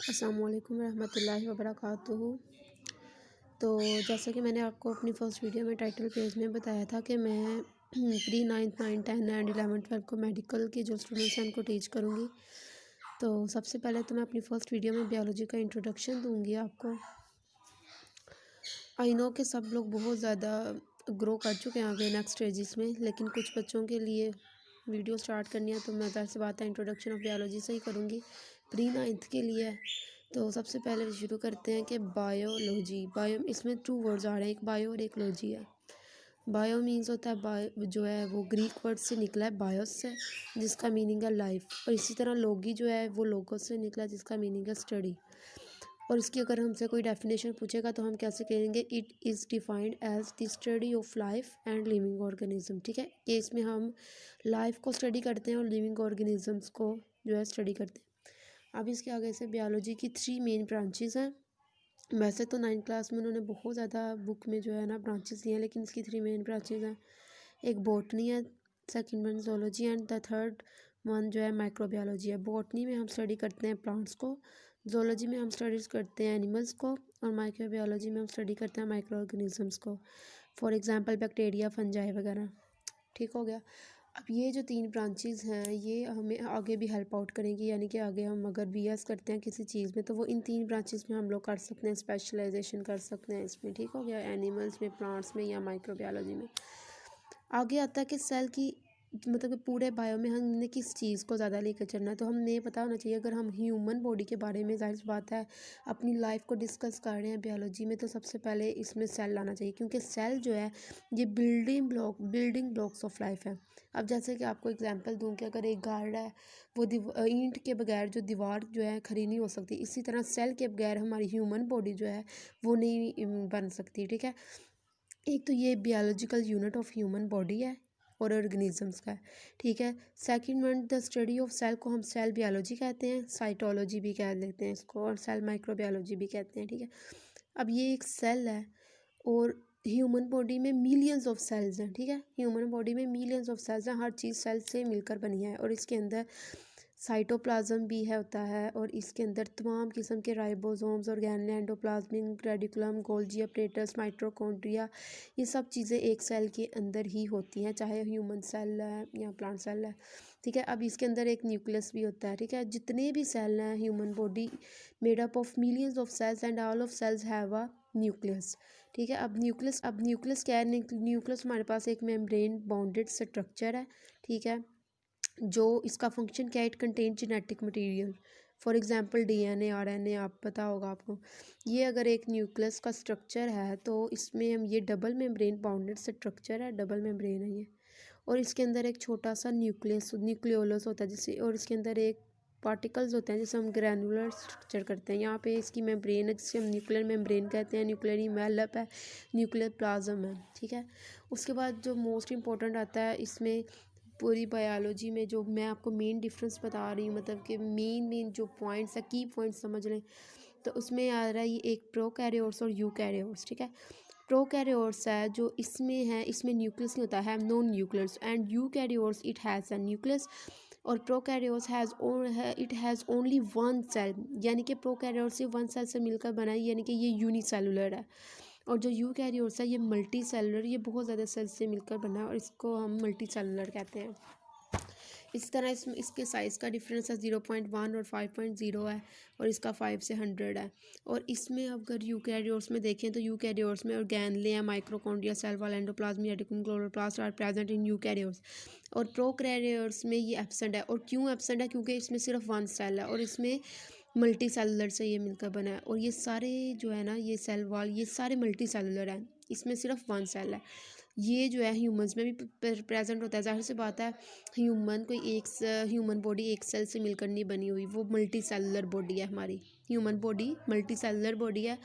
अस्सलाम वालेकुम रहमतुल्लाहि व बरकातुहू। तो जैसा कि मैंने आपको अपनी फ़र्स्ट वीडियो में टाइटल पेज में बताया था कि मैं प्री नाइन्थ 9 10 एंड 11 12 को मेडिकल के जो स्टूडेंट्स हैं उनको टीच करूँगी। तो सबसे पहले तो मैं अपनी फ़र्स्ट वीडियो में बायोलॉजी का इंट्रोडक्शन दूँगी आपको। आई नो कि सब लोग बहुत ज़्यादा ग्रो कर चुके हैं आगे नेक्स्ट स्टेजेस में, लेकिन कुछ बच्चों के लिए वीडियो स्टार्ट करनी है तो मैं ज़ाहिर सी बात है इंट्रोडक्शन ऑफ बायोलॉजी से ही करूँगी। प्री नाइन्थ के लिए है। तो सबसे पहले शुरू करते हैं कि बायोलॉजी। बायो इसमें टू वर्ड्स आ रहे हैं, एक बायो और एक लॉजी है। बायो मीन्स होता है बायो जो है वो ग्रीक वर्ड से निकला है बायोस से, जिसका मीनिंग है लाइफ। और इसी तरह लोगी जो है वो लोगोस से निकला है, जिसका मीनिंग है स्टडी। और इसकी अगर हमसे कोई डेफिनेशन पूछेगा तो हम कैसे कहेंगे, it is defined as the study of life and living organism. ठीक है, कि इसमें हम लाइफ को स्टडी करते हैं और लिविंग ऑर्गेनिजम्स को जो है स्टडी करते हैं। अब इसके आगे से बायोलॉजी की 3 मेन ब्रांचेस हैं। वैसे तो 9th क्लास में उन्होंने बहुत ज़्यादा बुक में जो है ना ब्रांचेस दिए हैं, लेकिन इसकी 3 मेन ब्रांचेस हैं। एक बॉटनी है, second one zoology and the third one जो है माइक्रोबायोलॉजी है। बॉटनी में हम स्टडी करते हैं प्लांट्स को, जोलॉजी में हम स्टडीज़ करते हैं एनिमल्स को, और माइक्रोबायोलॉजी में हम स्टडी करते हैं माइक्रो ऑर्गेनिजम्स को, फॉर एग्जांपल बैक्टीरिया, फंजाई वगैरह। ठीक हो गया। अब ये जो 3 ब्रांचेस हैं ये हमें आगे भी हेल्प आउट करेंगी, यानी कि आगे हम अगर बीएस करते हैं किसी चीज़ में तो वो इन 3 ब्रांचेस में हम लोग कर सकते हैं, स्पेशलाइजेशन कर सकते हैं इसमें। ठीक हो गया, एनिमल्स में, प्लांट्स में या माइक्रोबायोलॉजी में। आगे आता है कि सेल की मतलब कि पूरे बायो में हमने किस चीज़ को ज़्यादा लेकर चलना है। तो हमें ये पता होना चाहिए, अगर हम ह्यूमन बॉडी के बारे में ज़ाहिर सी बात है अपनी लाइफ को डिस्कस कर रहे हैं बायोलॉजी में, तो सबसे पहले इसमें सेल लाना चाहिए, क्योंकि सेल जो है ये बिल्डिंग ब्लॉक्स ऑफ लाइफ है। अब जैसे कि आपको एग्जांपल दूं कि अगर एक घर है वो ईंट के बगैर जो दीवार जो है खड़ी नहीं हो सकती, इसी तरह सेल के बगैर हमारी ह्यूमन बॉडी जो है वो नहीं बन सकती। ठीक है, एक तो ये biological unit of human body है और ऑर्गेनिजम्स का है। ठीक है, second one the study of cell को हम सेल बायोलॉजी कहते हैं, साइटोलॉजी भी कह लेते हैं इसको, और सेल माइक्रोबायोलॉजी भी कहते हैं। ठीक है, अब ये एक सेल है और ह्यूमन बॉडी में मिलियंस ऑफ सेल्स हैं। ठीक है, ह्यूमन बॉडी में मिलियंस ऑफ सेल्स हैं, हर चीज़ सेल से मिलकर बनी है। और इसके अंदर साइटोप्लाज्म भी है होता है, और इसके अंदर तमाम किस्म के ribosomes, organelle, endoplasmic reticulum, Golgi apparatus, mitochondria, ये सब चीज़ें एक सेल के अंदर ही होती हैं, चाहे ह्यूमन सेल है या प्लांट सेल है। ठीक है, अब इसके अंदर एक न्यूक्लियस भी होता है। ठीक है, जितने भी सेल हैं human body made up of millions of cells and all of cells have a nucleus. ठीक है, अब न्यूक्लियस क्या है, न्यूक्लियस हमारे पास एक मेम्ब्रेन बाउंडेड स्ट्रक्चर है। ठीक है, जो इसका फंक्शन क्या है, it contain genetic material, for example DNA, RNA, आप पता होगा आपको। ये अगर एक न्यूक्लियस का स्ट्रक्चर है तो इसमें हम ये डबल मेम्ब्रेन बाउंडेड स्ट्रक्चर है, डबल मेम्ब्रेन है ये, और इसके अंदर एक छोटा सा न्यूक्लियोलस होता है जिससे, और इसके अंदर एक पार्टिकल्स होते हैं जिसे हम ग्रैनुलर स्ट्रक्चर करते हैं। यहाँ पे इसकी मेम्ब्रेन है जिसे हम न्यूक्लियर मेम्ब्रेन कहते हैं, न्यूक्लियर इनवेलप है, न्यूक्लियर प्लाज्म है। ठीक है, उसके बाद जो मोस्ट इंपॉर्टेंट आता है इसमें पूरी बायोलॉजी में, जो मैं आपको मेन डिफरेंस बता रही हूँ, मतलब कि मेन जो पॉइंट्स है, की पॉइंट्स समझ लें, तो उसमें आ रहा है ये एक प्रोकैरियोट्स और यूकैरियोट्स। ठीक है, प्रोकैरियोट्स है जो इसमें है, इसमें न्यूक्लियस नहीं होता है, no nucleus, and eukaryotes it has a nucleus, और prokaryotes it has only one cell, यानी कि प्रोकैरियोट्स सिर्फ वन सेल से मिलकर बना है, यानी कि ये यूनिसेलुलर है। और जो यूकैरियोट्स है ये मल्टी सेलुलर, ये बहुत ज़्यादा सेल्स से मिलकर बना है, और इसको हम मल्टी सेलुलर कहते हैं। इस तरह इसके साइज़ का डिफरेंस है 0.1 और 5.0 है, और इसका 5 से 100 है। और इसमें अगर यूकैरियोट्स में देखें तो यूकैरियोट्स में organelle, mitochondria, cell wall, endoplasm, reticulum, chloroplast are present in eukaryotes, और प्रोकैरियोट्स में ये एब्सेंट है। और क्यों एब्सेंट है, क्योंकि इसमें सिर्फ वन सेल है और इसमें मल्टी सेलुलर से ये मिलकर बना है। और ये सारे जो है ना, ये सेल वॉल, ये सारे मल्टी सेलुलर हैं, इसमें सिर्फ वन सेल है। ये जो है ह्यूमंस में भी प्रेजेंट होता है। ज़ाहिर सी बात है ह्यूमन बॉडी एक सेल से मिलकर नहीं बनी हुई, वो मल्टी सेलुलर बॉडी है हमारी। Human body multi cellular body है,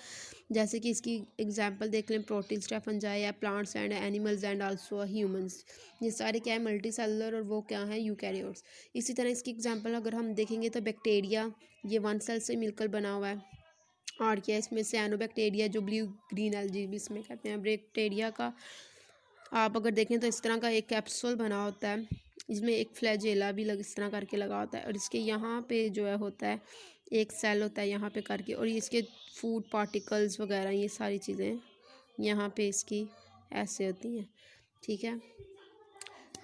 जैसे कि इसकी एग्जांपल देख लें, प्रोटिस्ट, फंजाई है, plants and animals and also humans, ये सारे क्या है, मल्टी सेलुलर, और वो क्या है, यूकैरियोट्स। इसी तरह इसकी एग्जांपल अगर हम देखेंगे तो बैक्टीरिया, ये वन सेल से मिलकर बना हुआ है। और क्या इसमें साइनोबैक्टीरिया, जो ब्लू ग्रीन एल्गी भी इसमें कहते हैं। बैक्टीरिया का आप अगर देखें तो इस तरह का एक कैप्सूल बना होता है, इसमें एक फ्लैजेला भी इस तरह करके लगा होता है, और इसके यहाँ पे जो है होता है एक सेल होता है यहाँ पे करके, और ये इसके फूड पार्टिकल्स वगैरह ये सारी चीज़ें यहाँ पे इसकी ऐसे होती हैं, ठीक है।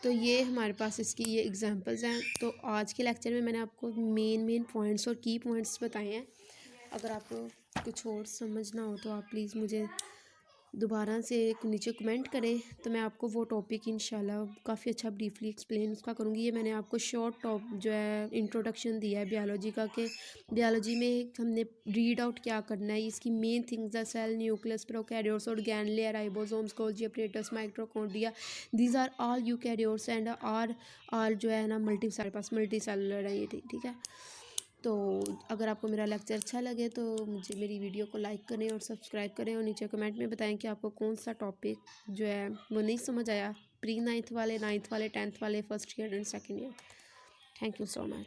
तो ये हमारे पास इसकी ये एग्जांपल्स हैं। तो आज के लेक्चर में मैंने आपको मेन पॉइंट्स और की पॉइंट्स बताए हैं। अगर आपको कुछ और समझना हो तो आप प्लीज़ मुझे दोबारा से नीचे कमेंट करें, तो मैं आपको वो टॉपिक इंशाल्लाह काफ़ी अच्छा ब्रीफली एक्सप्लेन उसका करूँगी। ये मैंने आपको शॉर्ट जो है इंट्रोडक्शन दिया है बायोलॉजी का, कि बायोलॉजी में हमने रीड आउट क्या करना है, इसकी main things the cell, nucleus, prokaryotes, organelle, ribosomes, Golgi apparatus, mitochondria, these are all eukaryotes and are जो है ना मल्टी सेलुलर है ये, ठीक है। तो अगर आपको मेरा लेक्चर अच्छा लगे तो मुझे मेरी वीडियो को लाइक करें और सब्सक्राइब करें, और नीचे कमेंट में बताएं कि आपको कौन सा टॉपिक जो है वो नहीं समझ आया, प्री 9th वाले, 9th वाले, 10th वाले, first year and second year. Thank you so much.